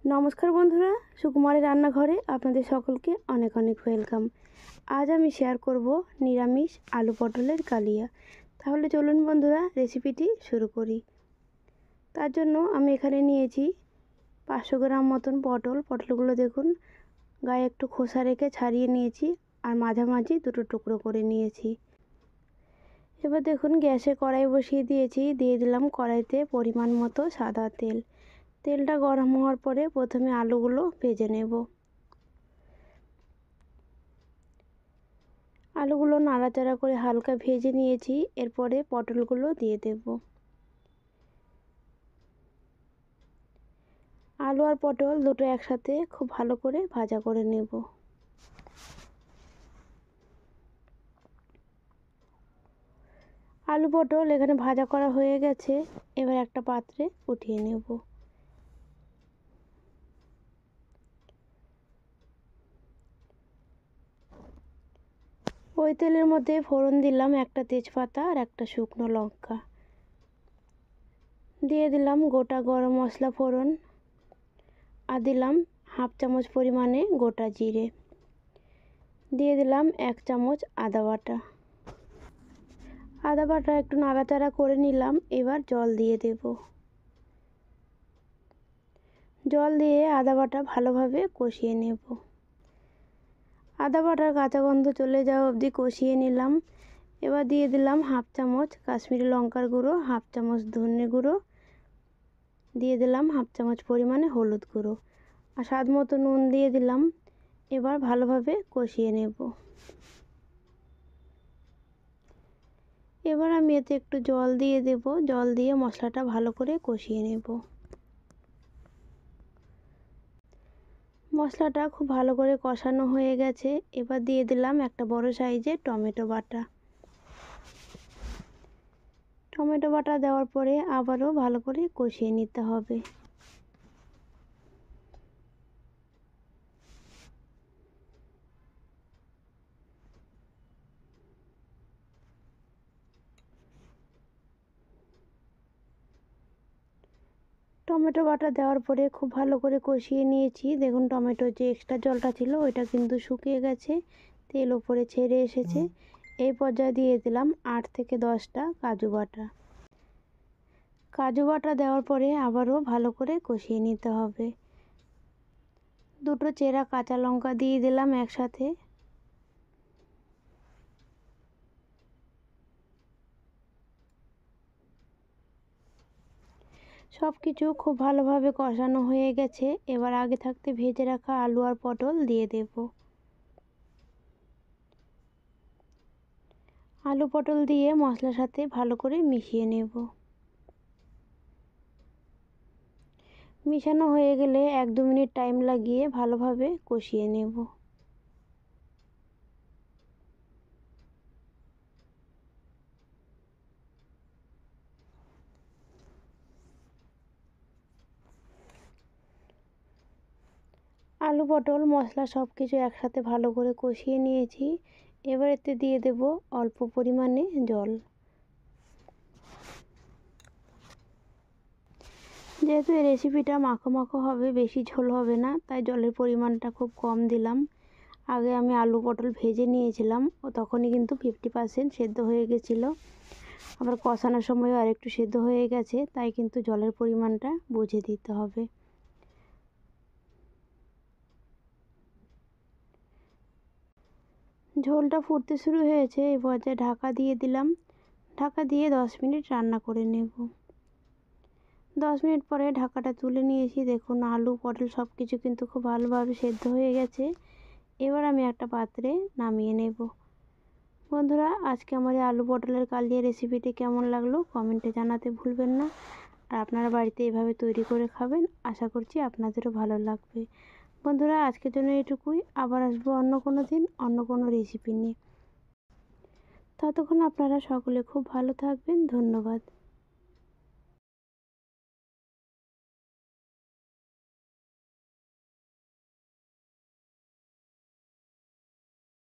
নমস্কার বন্ধুরা, সুকুমারের রান্নাঘরে আপনাদের সকলকে অনেক অনেক ওয়েলকাম। আজ আমি শেয়ার করব নিরামিষ আলু পটলের কালিয়া। তাহলে চলুন বন্ধুরা, রেসিপিটি শুরু করি। তার জন্য আমি এখানে নিয়েছি 500 গ্রাম মতন পটলগুলো দেখুন গায়ে একটু খোসা রেখে ছাড়িয়ে নিয়েছি, আর মাঝামাঝি দুটো টুকরো করে নিয়েছি। এবার দেখুন গ্যাসে কড়াই বসিয়ে দিয়েছি, দিয়ে দিলাম কড়াইতে পরিমাণ মতো সাদা তেল। তেলটা গরম হওয়ার পরে প্রথমে আলুগুলো ভেজে নেব। আলুগুলো নাড়াচাড়া করে হালকা ভেজে নিয়েছি, এরপরে পটলগুলো দিয়ে দেব। আলু আর পটল দুটো একসাথে খুব ভালো করে ভাজা করে নেব। আলু পটল এখানে ভাজা করা হয়ে গেছে, এবার একটা পাত্রে উঠিয়ে নেব। ওই তেলের মধ্যে ফোড়ন দিলাম একটা তেজপাতা আর একটা শুকনো লঙ্কা, দিয়ে দিলাম গোটা গরম মশলা ফোড়ন, আর দিলাম হাফ চামচ পরিমাণে গোটা জিরে, দিয়ে দিলাম 1 চামচ আদা বাটা। আদা বাটা একটু নাড়াচাড়া করে নিলাম, এবার জল দিয়ে দেব। জল দিয়ে আদা বাটা ভালোভাবে কষিয়ে নেব। আদা বাটার কাঁচা গন্ধ চলে যাওয়া অবধি কষিয়ে নিলাম। এবার দিয়ে দিলাম হাফ চামচ কাশ্মীরি লঙ্কার গুঁড়ো, হাফ চামচ ধনে গুঁড়ো, দিয়ে দিলাম হাফ চামচ পরিমাণে হলুদ গুঁড়ো, আর স্বাদ মতো নুন দিয়ে দিলাম। এবার ভালোভাবে কষিয়ে নেব। এবার আমি এতে একটু জল দিয়ে দেব, জল দিয়ে মশলাটা ভালো করে কষিয়ে নেব। মশলাটা খুব ভালো করে কষানো হয়ে গেছে, এবার দিয়ে দিলাম একটা বড় সাইজের টমেটো বাটা। টমেটো বাটা দেওয়ার পরে আবারও ভালো করে কষিয়ে নিতে হবে। টমেটো বাটা দেওয়ার পরে খুব ভালো করে কষিয়ে নিয়েছি। দেখুন টমেটোর যে এক্সট্রা জলটা ছিল ওইটা কিন্তু শুকিয়ে গেছে, তেল ওপরে ছেড়ে এসেছে। এই পর্যায়ে দিয়ে দিলাম 8 থেকে 10টা কাজু বাটা। কাজু বাটা দেওয়ার পরে আবারও ভালো করে কষিয়ে নিতে হবে। দুটো চেরা কাঁচা লঙ্কা দিয়ে দিলাম একসাথে। সব কিছু খুব ভালোভাবে কষানো হয়ে গেছে, এবার আগে থাকতে ভেজে রাখা আলু আর পটল দিয়ে দেব। আলু পটল দিয়ে মশলার সাথে ভালো করে মিশিয়ে নেব। মিশানো হয়ে গেলে 1-2 মিনিট টাইম লাগিয়ে ভালোভাবে কষিয়ে নেব। আলু পটল মশলা সব কিছু একসাথে ভালো করে কষিয়ে নিয়েছি, এবার এতে দিয়ে দেব অল্প পরিমাণে জল। যেহেতু এই রেসিপিটা মাখো মাখো হবে, বেশি ঝোল হবে না, তাই জলের পরিমাণটা খুব কম দিলাম। আগে আমি আলু পটল ভেজে নিয়েছিলাম, ও তখনই কিন্তু 50% সেদ্ধ হয়ে গেছিলো। আবার কষানোর সময়ও আরেকটু সেদ্ধ হয়ে গেছে, তাই কিন্তু জলের পরিমাণটা বুঝে দিতে হবে। ঝোলটা ফুটতে শুরু হয়েছে, এই পর্যায়ে ঢাকা দিয়ে দিলাম। ঢাকা দিয়ে 10 মিনিট রান্না করে নেব। 10 মিনিট পরে ঢাকাটা তুলে নিয়েছি। দেখুন আলু পটল সব কিছু কিন্তু খুব ভালোভাবে সেদ্ধ হয়ে গেছে। এবার আমি একটা পাত্রে নামিয়ে নেব। বন্ধুরা, আজকে আমার এই আলু পটলের কালিয়া রেসিপিটি কেমন লাগলো কমেন্টে জানাতে ভুলবেন না। আর আপনারা বাড়িতে এভাবে তৈরি করে খাবেন, আশা করছি আপনাদেরও ভালো লাগবে। বন্ধুরা, আজকের জন্য এটুকুই। আবার আসবো অন্য কোনো দিন অন্য কোনো রেসিপি নিয়ে। ততক্ষণ আপনারা সকলে খুব ভালো থাকবেন। ধন্যবাদ।